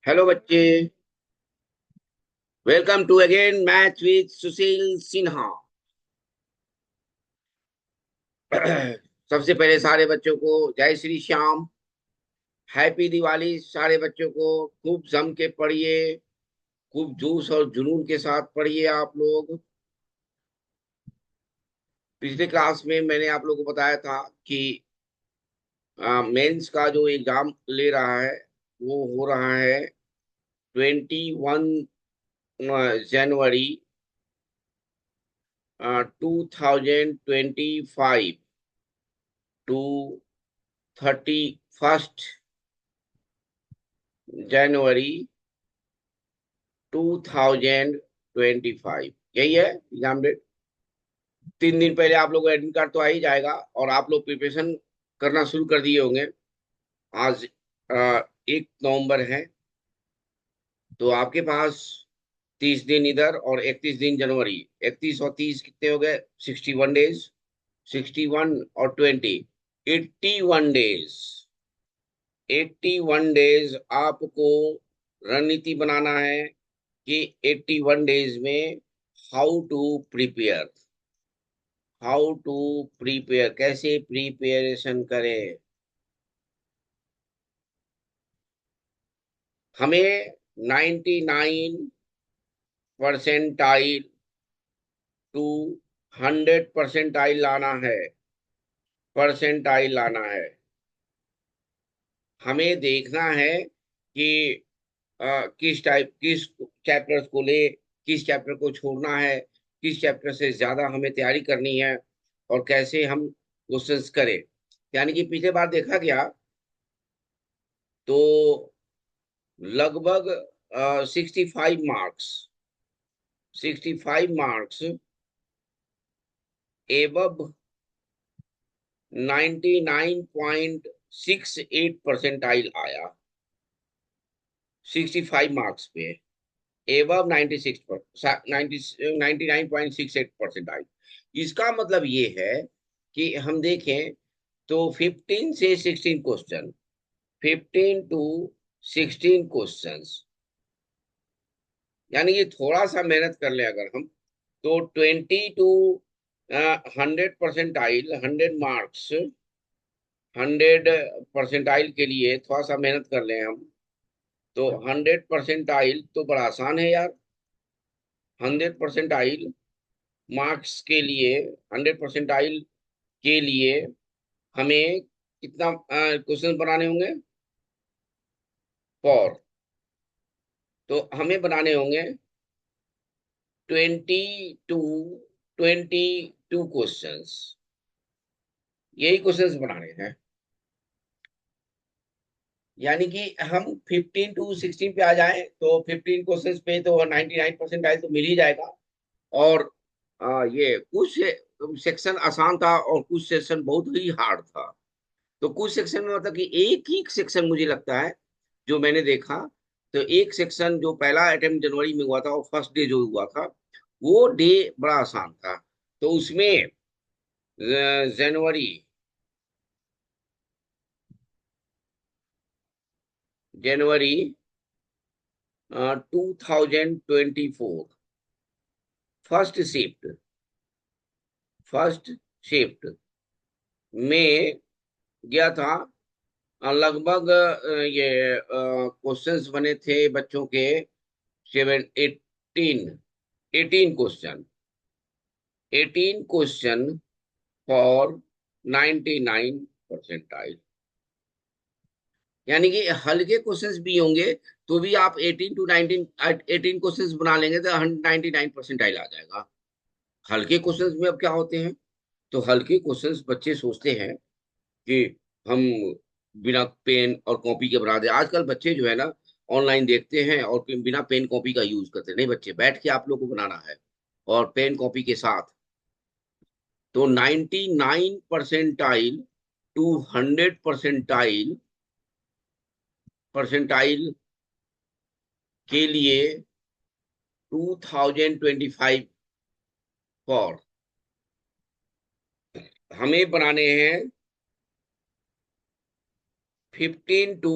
Hello बच्चे। Welcome to again math with Sushil Sinha. सबसे पहले सारे बच्चों को जय श्री श्याम, हैप्पी दिवाली। सारे बच्चों को खूब जम के पढ़िए, खूब जोश और जुनून के साथ पढ़िए आप लोग। पिछले क्लास में मैंने आप लोगों को बताया था कि मेंस का जो एग्जाम ले रहा है वो हो रहा है 21 जनवरी 2025 टू 31 जनवरी 2025। यही है एग्जाम डेट। 3 दिन पहले आप लोग को एडमिट कार्ड तो आ ही जाएगा और आप लोग प्रिपरेशन करना शुरू कर दिए होंगे। आज 1 नवंबर है, तो आपके पास 30 दिन इधर और 31 दिन जनवरी। 31 और 30 कितने हो गए? 61 डेज। 61 और 20, 81 डेज। 81 डेज आपको रणनीति बनाना है कि 81 डेज में how to prepare. How to prepare, कैसे प्रिपेरेशन करें। हमें 99 परसेंटाइल टू 100 परसेंटाइल लाना है। परसेंटाइल लाना है। हमें देखना है कि किस चैप्टर्स को ले, किस चैप्टर को छोड़ना है, किस चैप्टर से ज्यादा हमें तैयारी करनी है और कैसे हम क्वेश्चंस करें। यानी कि पिछले बार देखा गया तो लगभग 65 मार्क्स, 65 मार्क्स एबव 99.68 परसेंटाइल आया। 65 मार्क्स पे एबव 96 पर 99.68 परसेंटाइल। इसका मतलब ये है कि हम देखें तो 15 से 16 क्वेश्चन, 15 to 16 क्वेश्चंस, यानी कि थोड़ा सा मेहनत कर ले अगर हम, तो 20 to 100 परसेंटाइल, 100 मार्क्स, 100 परसेंटाइल के लिए थोड़ा सा मेहनत कर ले हम, तो 100 परसेंटाइल तो बड़ा आसान है यार। 100 परसेंटाइल मार्क्स के लिए, 100 परसेंटाइल के लिए हमें कितना क्वेश्चन बनाने होंगे? फॉर, तो हमें बनाने होंगे 22 क्वेश्चंस। यही क्वेश्चंस बनाने हैं। यानी कि हम 15 to 16 पे आ जाए तो 15 क्वेश्चंस पे तो 99 परसेंटाइल तो मिल ही जाएगा। और ये कुछ सेक्शन आसान था और कुछ सेक्शन बहुत ही हार्ड था। तो कुछ सेक्शन में मतलब कि एक ही सेक्शन मुझे लगता है जो मैंने देखा, तो एक सेक्शन जो पहला अटेम्प्ट जनवरी में हुआ था और फर्स्ट डे जो हुआ था वो डे बड़ा आसान था। तो उसमें जनवरी जनवरी 2024 फर्स्ट शिफ्ट, फर्स्ट शिफ्ट में गया था। लगभग ये क्वेश्चंस बने थे बच्चों के 18 क्वेश्चन, 18 क्वेश्चन फॉर 99 परसेंटाइल। यानी कि हल्के क्वेश्चंस भी होंगे तो भी आप 18 to 19, 18 क्वेश्चंस बना लेंगे तो 99 परसेंटाइल आ जाएगा। हल्के क्वेश्चंस में अब क्या होते हैं, तो हल्के क्वेश्चंस बच्चे सोचते हैं कि हम बिना पेन और कॉपी के बना दे। आजकल बच्चे जो है ना ऑनलाइन देखते हैं और बिना पेन कॉपी का यूज करते हैं। नहीं बच्चे, बैठ के आप लोग को बनाना है और पेन कॉपी के साथ। तो 99 परसेंटाइल टू 100 परसेंटाइल परसेंटाइल के लिए 2025 फॉर हमें बनाने हैं 15 to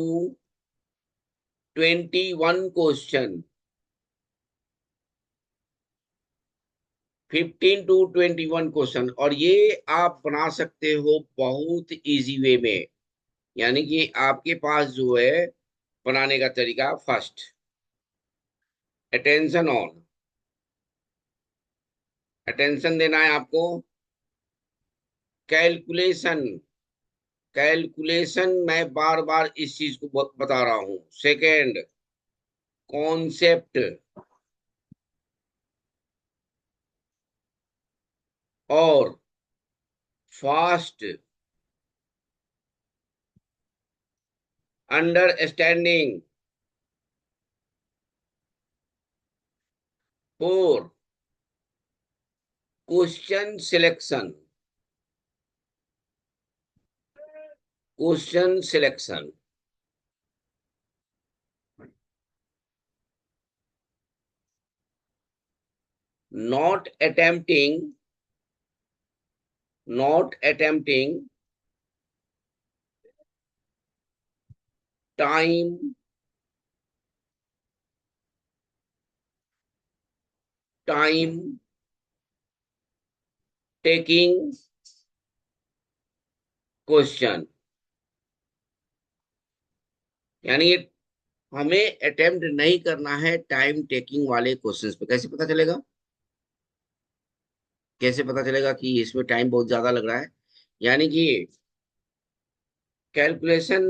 21 क्वेश्चन, 15 to 21 क्वेश्चन, और ये आप बना सकते हो बहुत इजी वे में। यानी कि आपके पास जो है बनाने का तरीका, फर्स्ट अटेंशन ऑन, अटेंशन देना है आपको। कैलकुलेशन, कैलकुलेशन मैं बार बार इस चीज को बता रहा हूं। सेकंड कॉन्सेप्ट, और fast understanding. Four question selection, question selection. Not attempting, not attempting time, time taking question. यानी हमें अटेम्प्ट नहीं करना है टाइम टेकिंग वाले क्वेश्चंस पे। कैसे पता चलेगा, कैसे पता चलेगा कि इसमें टाइम बहुत ज्यादा लग रहा है? यानी कि कैलकुलेशन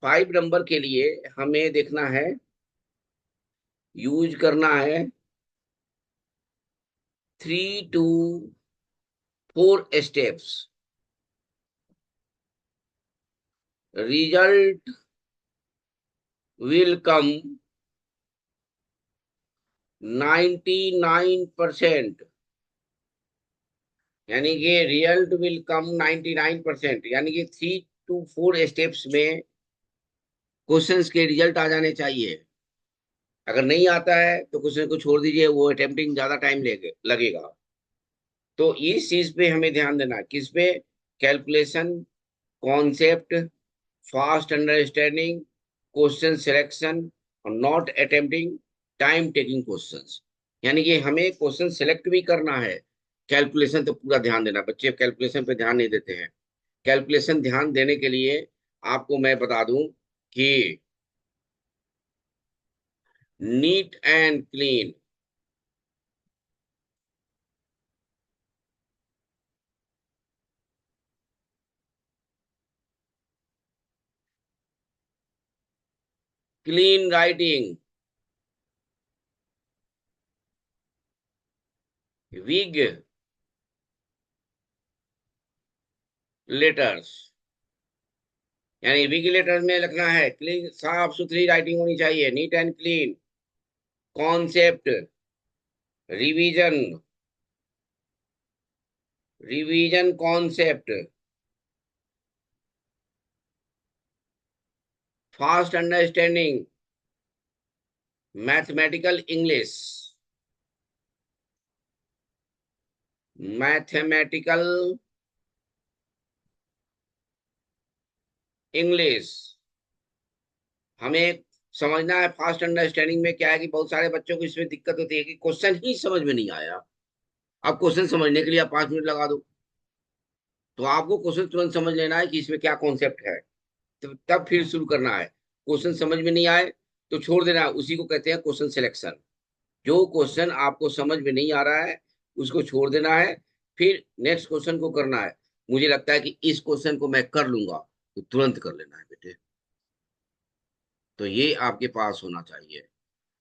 5 नंबर के लिए हमें देखना है, यूज करना है 3 to 4 steps. Result will come 99%। यानी कि रिजल्ट विल कम 99%, यानी कि 3 to 4 स्टेप्स में क्वेश्चंस के रिजल्ट आ जाने चाहिए। अगर नहीं आता है तो क्वेश्चन को छोड़ दीजिए, वो अटेम्प्टिंग ज्यादा टाइम लगेगा। तो इस चीज पे हमें ध्यान देना है, किस पे? Calculation, concept, fast understanding, question selection, और not attempting time taking questions. यानी कि हमें क्वेश्चन सिलेक्ट भी करना है। कैलकुलेशन तो पूरा ध्यान देना, बच्चे कैलकुलेशन पे ध्यान नहीं देते हैं। कैलकुलेशन ध्यान देने के लिए आपको मैं बता दूं कि neat and clean, clean writing, big letters. यानी विग लेटर्स में लिखना है क्लीन, साफ सुथरी राइटिंग होनी चाहिए, neat and clean. Concept, revision, revision concept, fast understanding, mathematical English, mathematical English. हमें समझना है फास्ट अंडरस्टैंडिंग में क्या है कि बहुत सारे बच्चों को इसमें दिक्कत होती है कि क्वेश्चन ही समझ में नहीं आया। अब क्वेश्चन समझने के लिए आप 5 मिनट लगा दो, तो आपको क्वेश्चन तुरंत समझ लेना है कि इसमें क्या कॉन्सेप्ट है, तो तब फिर शुरू करना है। क्वेश्चन समझ में नहीं आए तो छोड़ देना है, उसी को कहते हैं क्वेश्चन सिलेक्शन। जो क्वेश्चन आपको समझ में नहीं आ रहा है उसको छोड़ देना है, फिर नेक्स्ट क्वेश्चन को करना है। मुझे लगता है कि इस क्वेश्चन को मैं कर लूंगा, तो तुरंत कर लेना है बेटे। तो ये आपके पास होना चाहिए।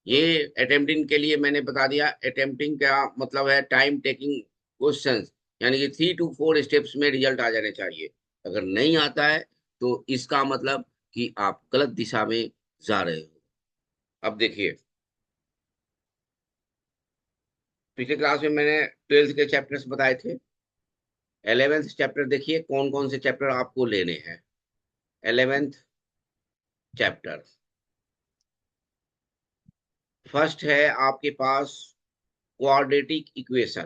ये अटेम्प्टिंग के लिए मैंने बता दिया। अटेम्प्टिंग का मतलब है टाइम टेकिंग क्वेश्चंस, यानी कि 3 to 4 स्टेप्स में रिजल्ट आ जाने चाहिए। अगर नहीं आता है तो इसका मतलब कि आप गलत दिशा में जा रहे हो। अब देखिए, पिछले क्लास में मैंने 12th के चैप्टर्स बताए थे। 11th चैप्टर देखिए, कौन कौन से चैप्टर आपको लेने हैं। 11th चैप्टर, फर्स्ट है आपके पास quadratic equation,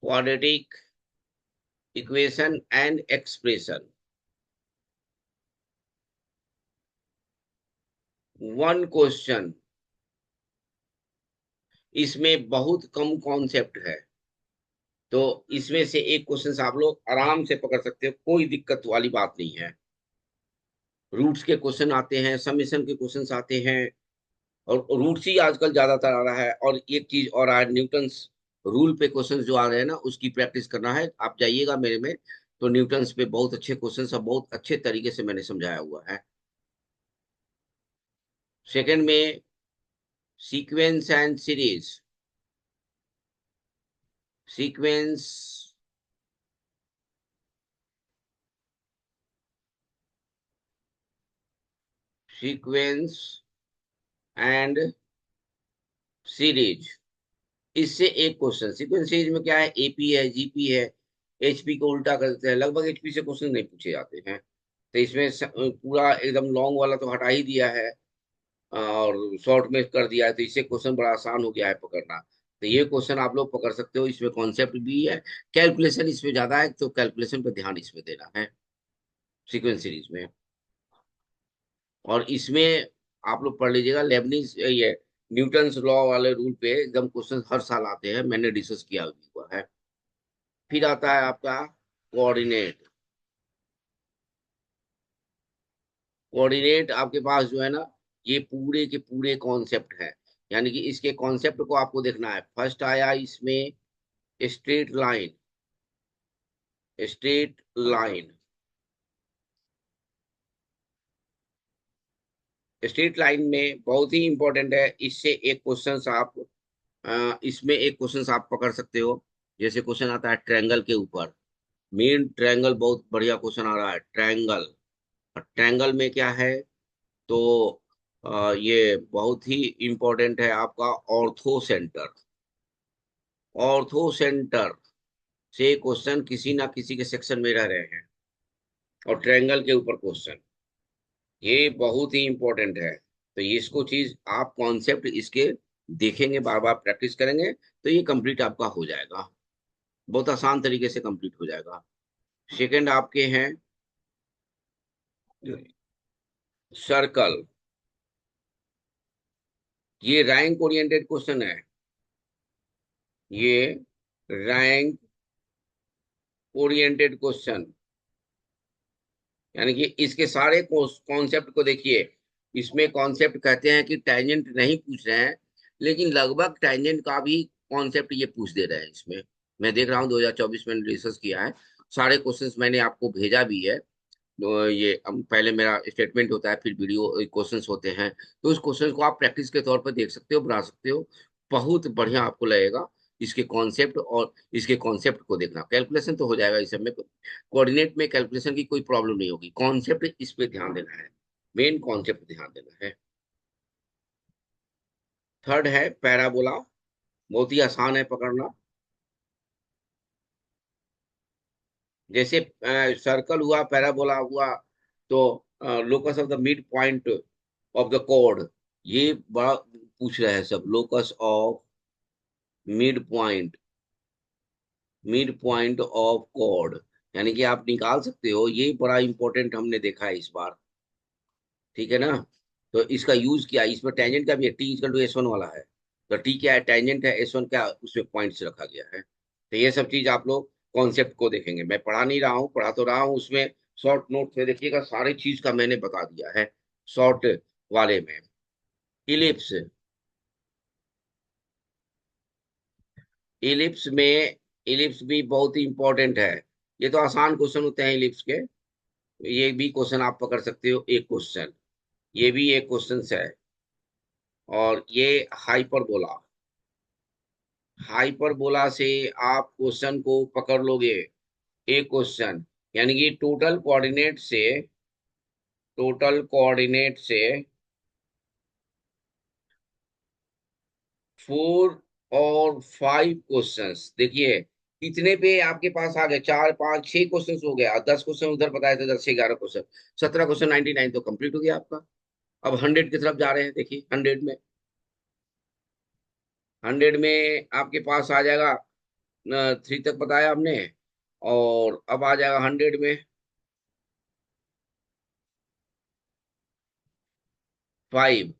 quadratic equation and expression. One question, इसमें बहुत कम कॉन्सेप्ट है, तो इसमें से एक क्वेश्चन आप लोग आराम से पकड़ सकते हो, कोई दिक्कत वाली बात नहीं है। रूट्स के क्वेश्चन आते हैं, समेशन के क्वेश्चन आते हैं, और रूट्स ही आजकल ज्यादातर आ रहा है। और एक चीज और आ रहा है, न्यूटन्स रूल पे क्वेश्चन जो आ रहे हैं ना, उसकी प्रैक्टिस करना है। आप जाइएगा मेरे में, तो न्यूटन्स पे बहुत अच्छे क्वेश्चन सब बहुत अच्छे तरीके से मैंने समझाया हुआ है। सेकंड में sequence and series. Sequence, sequence and series, इससे एक क्वेश्चन। सीक्वेंस सीरीज में क्या है, एपी है, जीपी है, एचपी को उल्टा करते हैं, लगभग एचपी से क्वेश्चन नहीं पूछे जाते हैं। तो इसमें पूरा एकदम लॉन्ग वाला तो हटा ही दिया है और शॉर्ट में कर दिया है, तो इससे क्वेश्चन बड़ा आसान हो गया है पकड़ना। तो ये क्वेश्चन आप लोग पकड़ सकते हो, इसमें कॉन्सेप्ट भी है, कैलकुलेशन इसमें ज्यादा है, तो कैलकुलेशन पर ध्यान इसमें देना है सीक्वेंस सीरीज में। और इसमें आप लोग पढ़ लीजिएगा लेबनिज, ये न्यूटन्स लॉ वाले रूल पे एकदम क्वेश्चन हर साल आते हैं, मैंने डिस्कस किया हुआ है। फिर आता है आपका कोऑर्डिनेट। कोऑर्डिनेट आपके पास जो है ना, ये पूरे के पूरे कॉन्सेप्ट है, यानी कि इसके कॉन्सेप्ट को आपको देखना है। फर्स्ट आया इसमें straight line. Straight line, straight line में बहुत ही इंपॉर्टेंट है, इससे एक क्वेश्चन आप इसमें एक क्वेश्चन आप पकड़ सकते हो। जैसे क्वेश्चन आता है ट्रायंगल के ऊपर, मेन ट्रायंगल, बहुत बढ़िया क्वेश्चन आ रहा है ट्रायंगल। ट्रायंगल में क्या है, तो ये बहुत ही इंपॉर्टेंट है आपका ऑर्थो सेंटर। ऑर्थो सेंटर से क्वेश्चन किसी ना किसी के सेक्शन में रह रहे हैं, और ट्रायंगल के ऊपर क्वेश्चन, ये बहुत ही इंपॉर्टेंट है। तो ये इसको चीज आप कॉन्सेप्ट इसके देखेंगे, बार बार प्रैक्टिस करेंगे, तो ये कंप्लीट आपका हो जाएगा, बहुत आसान तरीके से कंप्लीट हो जाएगा। सेकंड आपके हैं सर्कल। ये रैंक ओरिएंटेड क्वेश्चन है, ये रैंक ओरिएंटेड क्वेश्चन, यानी कि इसके सारे कॉन्सेप्ट को देखिए। इसमें कॉन्सेप्ट कहते हैं कि टैंजेंट नहीं पूछ रहे हैं, लेकिन लगभग टैंजेंट का भी कॉन्सेप्ट ये पूछ दे रहे हैं इसमें। मैं देख रहा हूँ 2024 में रिसर्च किया है, सारे क्वेश्चंस मैंने आपको भेजा भी है। तो ये पहले मेरा स्टेटमेंट होता है, फिर वीडियो क्वेश्चंस होते हैं, तो उस क्वेश्चन को आप प्रैक्टिस के तौर पर देख सकते हो, बना सकते हो, बहुत बढ़िया आपको लगेगा। इसके कॉन्सेप्ट और इसके कॉन्सेप्ट को देखना, कैलकुलेशन तो हो जाएगा इस सब में, कोऑर्डिनेट में कैलकुलेशन की कोई प्रॉब्लम नहीं होगी, कॉन्सेप्ट इस पे ध्यान देना है, मेन कॉन्सेप्ट ध्यान देना है। थर्ड है पैराबोला, बहुत ही आसान है पकड़ना। जैसे सर्कल हुआ, पैराबोला हुआ, तो locus of the mid point of the chord, ये बड़ा पूछ रहे हैं सब, locus of mid point, mid point of chord, यानी कि आप निकाल सकते हो, ये बड़ा इंपॉर्टेंट हमने देखा है इस बार। ठीक है ना, तो इसका यूज किया, इसमें टेंजेंट का भी है, T equal to S one वाला है, तो टी क्या है, टेंजेंट है, एस वन क्या, उसमें पॉइंट्स रखा गया है। तो ये सब चीज आप लोग कॉन्सेप्ट को देखेंगे, मैं पढ़ा नहीं रहा हूँ, पढ़ा तो रहा हूँ उसमें, शॉर्ट नोट से देखिएगा, सारे चीज का मैंने बता दिया है शॉर्ट वाले में। इलिप्स, इलिप्स में, इलिप्स भी बहुत ही इंपॉर्टेंट है। ये तो आसान क्वेश्चन होते हैं इलिप्स के, ये भी क्वेश्चन आप पकड़ सकते हो, एक क्वेश्चन, ये भी एक क्वेश्चन है। और ये हाइपरबोला, हाइपरबोला से आप क्वेश्चन को पकड़ लोगे, एक क्वेश्चन, यानी कि टोटल कोऑर्डिनेट से 4 और 5 क्वेश्चंस, देखिए इतने पे आपके पास आ गए, 4 5 6 क्वेश्चंस हो गया, और 10 क्वेश्चन उधर बताए थे, 10 से 11 क्वेश्चन, 17 क्वेश्चन, 99 तो कंप्लीट हो गया आपका। अब 100 की तरफ जा रहे हैं, देखिए 100 में, 100 में आपके पास आ जाएगा, 3 तक बताया हमने, और अब आ जाएगा 100 में। 5,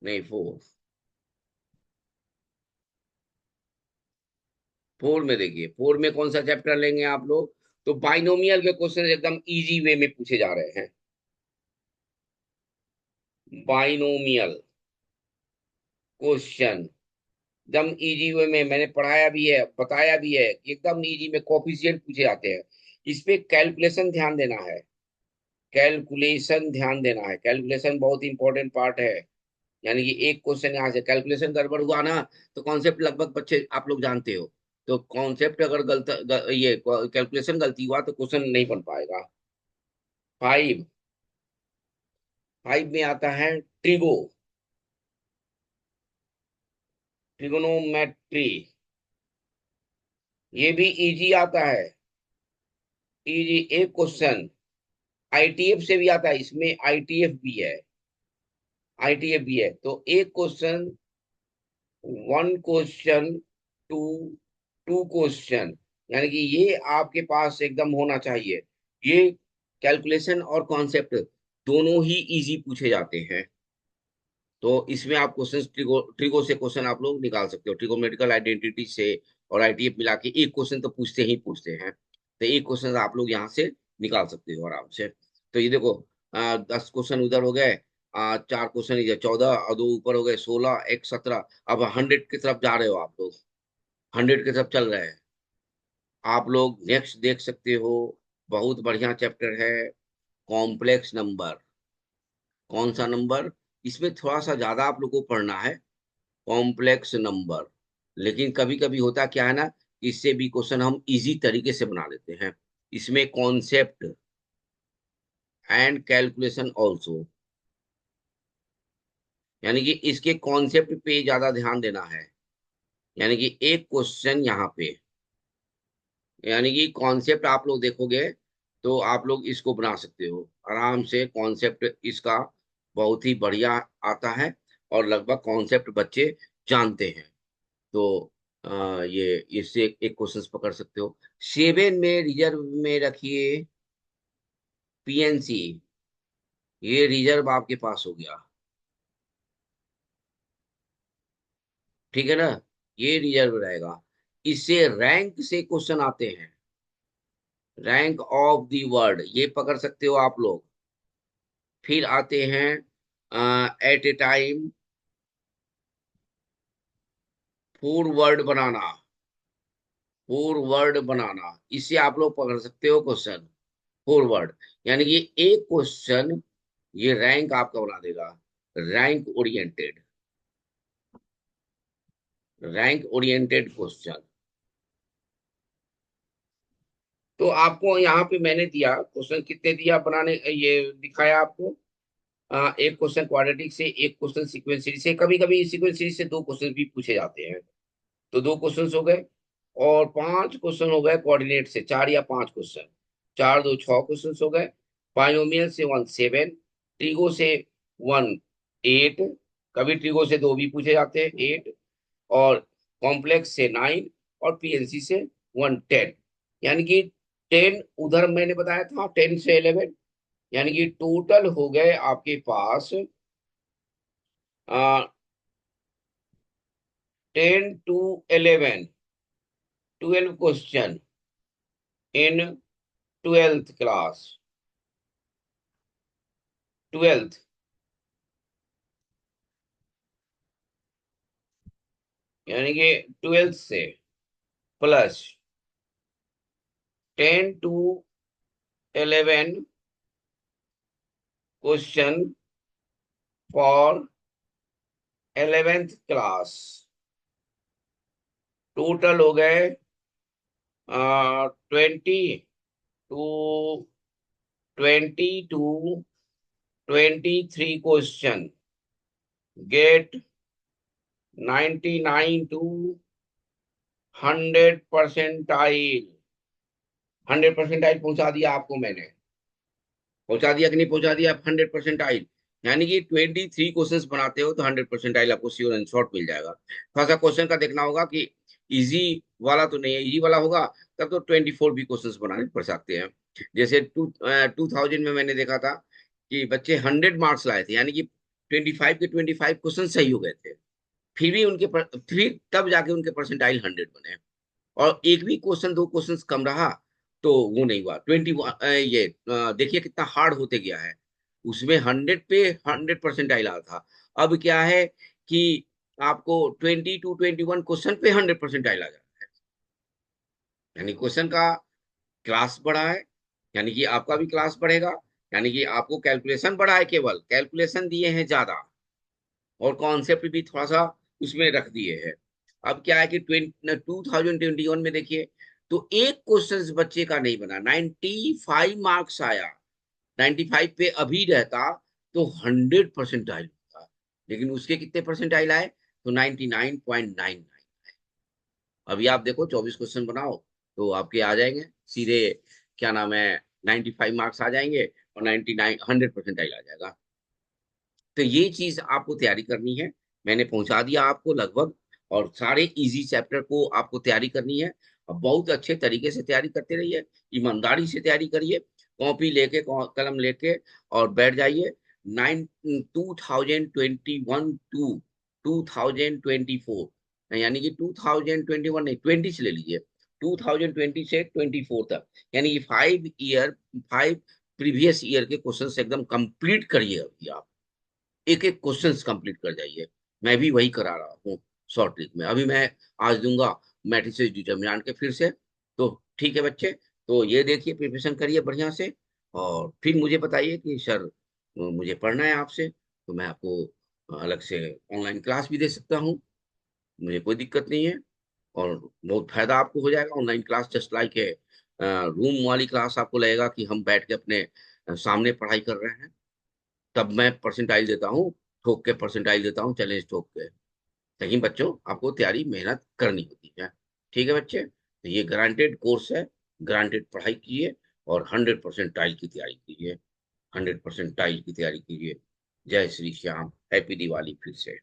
नहीं 4। 4 में देखिए, 4 में कौन सा चैप्टर लेंगे आप लोग? तो बाइनोमियल के क्वेश्चन एकदम इजी वे में पूछे जा रहे हैं। बाइनोमियल क्वेश्चन एकदम इजी वे में मैंने पढ़ाया भी है, बताया भी है, एकदम इजी में कोफिशिएंट पूछे जाते हैं। इस पे कैलकुलेशन ध्यान देना है। कैलकुलेशन ध्यान देना है, कैलकुलेशन बहुत इंपॉर्टेंट पार्ट है। यानी कि एक क्वेश्चन यहाँ से कैलकुलेशन गड़बड़ हुआ ना, तो कॉन्सेप्ट लगभग बच्चे आप लोग जानते हो। तो कॉन्सेप्ट अगर ये कैलकुलेशन गलती हुआ तो क्वेश्चन नहीं बन पाएगा। 5, 5 में आता है ट्रिगो, ट्रिगोनोमेट्री। ये भी इजी आता है, इजी एक क्वेश्चन। आईटीएफ से भी आता है, इसमें आईटीएफ भी है, आईटीएफ भी है। तो एक question, one question, two, two question, यानी कि ये आपके पास एकदम होना चाहिए। ये कैलकुलेशन और कॉन्सेप्ट दोनों ही इजी पूछे जाते हैं। तो इसमें आप क्वेश्चन ट्रिगो से क्वेश्चन आप लोग निकाल सकते हो, ट्रिगोमेट्रिकल आइडेंटिटी से और आईटीएफ मिला के एक क्वेश्चन तो पूछते ही पूछते हैं। तो एक क्वेश्चन आप लोग यहाँ से निकाल सकते हो आराम से। तो ये देखो, 10 क्वेश्चन उधर हो गए, 4 क्वेश्चन इधर, 14 और 2 ऊपर हो गए, 16, एक 17। अब 100 की तरफ जा रहे हो आप लोग, 100 की तरफ चल रहे हैं। आप लोग नेक्स्ट देख सकते हो, बहुत बढ़िया चैप्टर है, कॉम्प्लेक्स नंबर। कौन सा नंबर? इसमें थोड़ा सा ज्यादा आप लोग को पढ़ना है, कॉम्प्लेक्स नंबर। लेकिन कभी कभी होता क्या है ना, इससे भी क्वेश्चन हम इजी तरीके से बना लेते हैं। इसमें कॉन्सेप्ट एंड कैलकुलेशन ऑल्सो, यानी कि इसके कॉन्सेप्ट पे ज्यादा ध्यान देना है। यानी कि एक क्वेश्चन यहाँ पे, यानी कि कॉन्सेप्ट आप लोग देखोगे तो आप लोग इसको बना सकते हो आराम से। कॉन्सेप्ट इसका बहुत ही बढ़िया आता है और लगभग कॉन्सेप्ट बच्चे जानते हैं। तो ये इससे एक क्वेश्चन पकड़ सकते हो। 7 में रिजर्व में रखिए पीएनसी, ये रिजर्व आपके पास हो गया, ठीक है ना? ये रिजर्व रहेगा। इससे रैंक से क्वेश्चन आते हैं, रैंक ऑफ द वर्ड ये पकड़ सकते हो आप लोग। फिर आते हैं at a time, four word बनाना, फोर वर्ड बनाना, इससे आप लोग पकड़ सकते हो क्वेश्चन। फोर वर्ड, यानी कि एक क्वेश्चन ये रैंक आपका बना देगा। Rank oriented, rank oriented question. तो आपको यहाँ पे मैंने दिया क्वेश्चन, कितने दिया बनाने, ये दिखाया आपको। एक क्वेश्चन क्वाड्रेटिक से, एक क्वेश्चन सीक्वेंस सीरीज से, कभी कभी सीक्वेंस सीरीज से 2 क्वेश्चन भी पूछे जाते हैं। तो 2 क्वेश्चन हो गए, और 5 क्वेश्चन हो गए कोऑर्डिनेट से, 4 या 5 क्वेश्चन, 4 2 6 क्वेश्चन हो गए। बायोमियल से 1 7, ट्रिगो से 1 8, कभी ट्रिगो से 2 भी पूछे जाते हैं 8, और कॉम्प्लेक्स से 9, और पीएनसी से 1 10। यानी कि 10 उधर मैंने बताया था, 10 से 11, यानी कि टोटल हो गए आपके पास 10 to 11, 12 question in 12th class, 12th, यानी कि 12th से plus 10 to 11 question for 11th class. Total हो गए 20 to 23 question. Get 99 to 100 percentile. 100 percentile पहुंचा दिया आपको मैंने, पहुंचा दिया कि नहीं पहुंचा दिया? 100 परसेंटाइल, यानी कि 23 क्वेश्चन बनाते हो तो 100 परसेंटाइल आपको श्योर एंड शॉर्ट मिल जाएगा। थोड़ा सा क्वेश्चन का देखना होगा कि इजी वाला तो नहीं है, इजी वाला होगा तब तो 24 भी क्वेश्चन बनाने पड़ सकते हैं। जैसे 2000 में मैंने देखा था कि बच्चे 100 मार्क्स लाए थे, यानी कि 25 के 25 क्वेश्चन सही हो गए थे, फिर भी फिर तब जाके उनके परसेंटाइल 100 बने। और एक भी क्वेश्चन, दो क्वेश्चन कम रहा तो वो नहीं हुआ। ये देखिए कितना हार्ड होते गया है। उसमें 100 पे 100% आया था। अब क्या है कि आपको 20 to 21 क्वेश्चन पे 100% आ जाता है। यानी क्वेश्चन का क्लास बढ़ा है, यानी कि आपका भी क्लास बढ़ेगा, यानी कि आपको कैलकुलेशन बढ़ा है, केवल कैलकुलेशन दिए हैं ज्यादा, और कॉन्सेप्ट भी थोड़ा सा उसमें रख दिए हैं। अब क्या है कि 2021 में देखिए, तो एक क्वेश्चन बच्चे का नहीं बना, 95 मार्क्स आया। 95 पे अभी रहता तो 100% आयल होता, लेकिन उसके कितने परसेंटाइल आए, तो 99.99। अभी आप देखो 24 क्वेश्चन बनाओ तो आपके आ जाएंगे सीधे, क्या नाम है, 95 मार्क्स आ जाएंगे, और 99 100% आ जाएगा। तो ये चीज आपको तैयारी करनी है। मैंने पहुंचा दिया आपको लगभग, और सारे इजी चैप्टर को आपको तैयारी करनी है। और बहुत अच्छे तरीके से तैयारी करते रहिए, ईमानदारी से तैयारी करिए, कॉपी लेके कलम लेके और बैठ जाइए। 2021 टू 2024, यानी कि 2021 नहीं, 20 से ले लीजिए, 2020 से 24 तक, यानी कि 5 ईयर, 5 प्रीवियस ईयर के क्वेश्चन एकदम कंप्लीट करिए अभी आप। एक एक क्वेश्चंस कंप्लीट कर जाइए। मैं भी वही करा रहा हूँ शॉर्ट ट्रिक में। अभी मैं आज दूंगा मैट्रिसेस डिटर्मिनेंट के फिर से। तो ठीक है बच्चे, तो ये देखिए, प्रिपरेशन करिए बढ़िया से, और फिर मुझे बताइए कि सर मुझे पढ़ना है आपसे, तो मैं आपको अलग से ऑनलाइन क्लास भी दे सकता हूँ, मुझे कोई दिक्कत नहीं है। और बहुत फायदा आपको हो जाएगा। ऑनलाइन क्लास जस्ट लाइक है, रूम वाली क्लास आपको लगेगा कि हम बैठ के अपने सामने पढ़ाई कर रहे हैं। तब मैं परसेंटाइल देता हूँ, ठोक के परसेंटाइल देता हूँ, चैलेंज ठोक के। लेकिन बच्चों आपको तैयारी मेहनत करनी होती है। ठीक है बच्चे, तो ये ग्रांटेड कोर्स है, ग्रांटेड पढ़ाई कीजिए, और 100% की तैयारी कीजिए, 100% की तैयारी कीजिए। जय श्री श्याम, हैप्पी दिवाली फिर से।